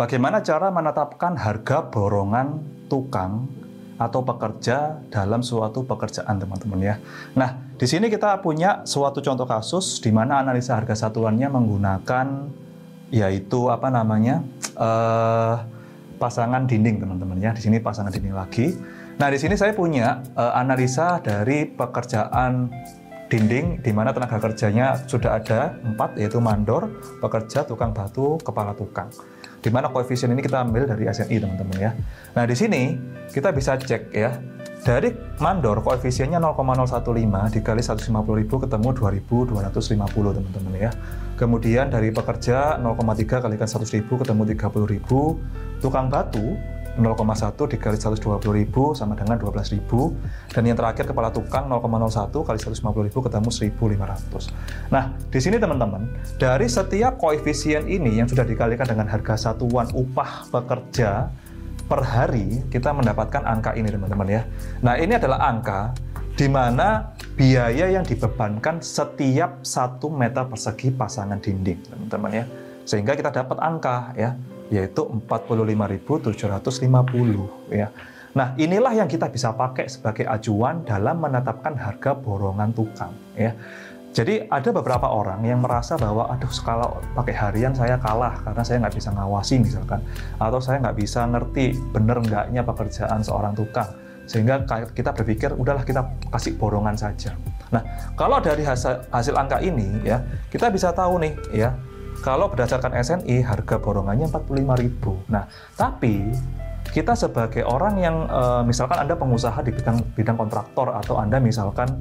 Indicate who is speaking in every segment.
Speaker 1: bagaimana cara menetapkan harga borongan tukang atau pekerja dalam suatu pekerjaan, teman-teman ya. Nah, di sini kita punya suatu contoh kasus di mana analisa harga satuannya menggunakan yaitu pasangan dinding, teman-teman ya. Di sini pasangan dinding lagi. Nah, di sini saya punya analisa dari pekerjaan dinding di mana tenaga kerjanya sudah ada 4, yaitu mandor, pekerja, tukang batu, kepala tukang. Di mana koefisien ini kita ambil dari SNI, teman-teman ya. Nah, di sini kita bisa cek ya. Dari mandor koefisiennya 0,015 dikali 150.000 ketemu 2.250, teman-teman ya. Kemudian dari pekerja 0,3 kalikan 100.000 ketemu 30.000. Tukang batu 0,1 dikali 120.000 sama dengan 12.000. Dan yang terakhir kepala tukang 0,01 kali 150.000 ketemu 1.500. Nah, di sini teman-teman, dari setiap koefisien ini yang sudah dikalikan dengan harga satuan upah pekerja per hari, kita mendapatkan angka ini, teman-teman ya. Nah, ini adalah angka di mana biaya yang dibebankan setiap 1 meter persegi pasangan dinding, teman-teman ya. Sehingga kita dapat angka ya, yaitu 45.750 ya. Nah, inilah yang kita bisa pakai sebagai acuan dalam menetapkan harga borongan tukang ya. Jadi ada beberapa orang yang merasa bahwa aduh, kalau pakai harian saya kalah karena saya nggak bisa ngawasi misalkan, atau saya nggak bisa ngerti bener nggaknya pekerjaan seorang tukang, sehingga kita berpikir udahlah kita kasih borongan saja. Nah, kalau dari hasil angka ini ya, kita bisa tahu nih ya, kalau berdasarkan SNI harga borongannya 45.000. Nah, tapi kita sebagai orang yang misalkan Anda pengusaha di bidang kontraktor, atau Anda misalkan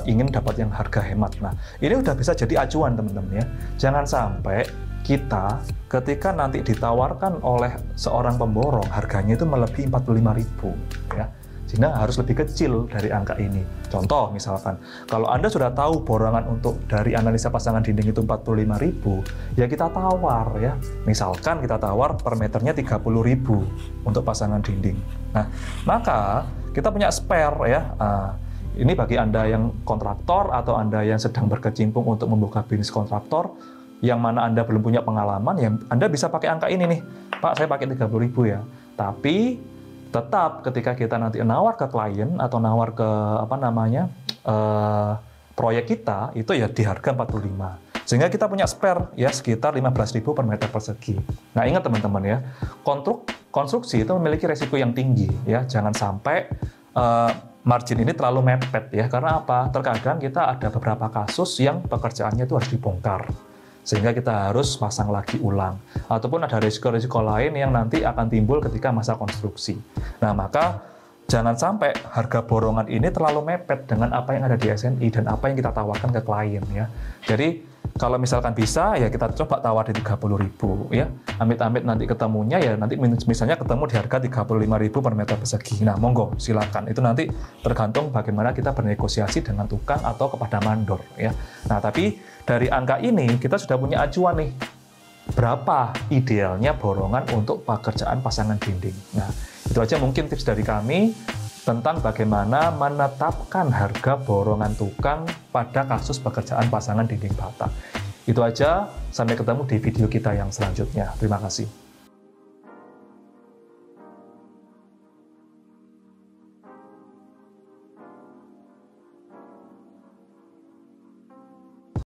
Speaker 1: ingin dapat yang harga hemat. Nah, ini udah bisa jadi acuan, teman-teman ya. Jangan sampai kita ketika nanti ditawarkan oleh seorang pemborong harganya itu melebihi 45.000 ya. Sehingga harus lebih kecil dari angka ini. Contoh misalkan, kalau Anda sudah tahu borongan untuk dari analisa pasangan dinding itu 45.000, ya kita tawar ya. Misalkan kita tawar per meternya 30.000 untuk pasangan dinding. Nah, maka kita punya spare ya. Ini bagi Anda yang kontraktor atau Anda yang sedang berkecimpung untuk membuka bisnis kontraktor, yang mana Anda belum punya pengalaman, ya Anda bisa pakai angka ini nih. Pak, saya pakai 30.000 ya. Tapi tetap ketika kita nanti nawar ke klien atau nawar ke proyek kita, itu ya di harga 45. Sehingga kita punya spare ya sekitar 15.000 per meter persegi. Nah, ingat teman-teman ya, konstruksi itu memiliki resiko yang tinggi ya. Jangan sampai margin ini terlalu mepet ya. Karena apa? Terkadang kita ada beberapa kasus yang pekerjaannya itu harus dibongkar, sehingga kita harus pasang lagi ulang. Ataupun ada risiko-risiko lain yang nanti akan timbul ketika masa konstruksi. Nah, maka jangan sampai harga borongan ini terlalu mepet dengan apa yang ada di SNI dan apa yang kita tawarkan ke klien ya. Jadi kalau misalkan bisa ya kita coba tawar di 30.000 ya. Amit-amit nanti ketemunya ya nanti misalnya ketemu di harga 35.000 per meter persegi. Nah, monggo silakan. Itu nanti tergantung bagaimana kita bernegosiasi dengan tukang atau kepada mandor ya. Nah, tapi dari angka ini kita sudah punya acuan nih. Berapa idealnya borongan untuk pekerjaan pasangan dinding. Nah, itu aja mungkin tips dari kami tentang bagaimana menetapkan harga borongan tukang pada kasus pekerjaan pasangan dinding bata. Itu aja, sampai ketemu di video kita yang selanjutnya. Terima kasih.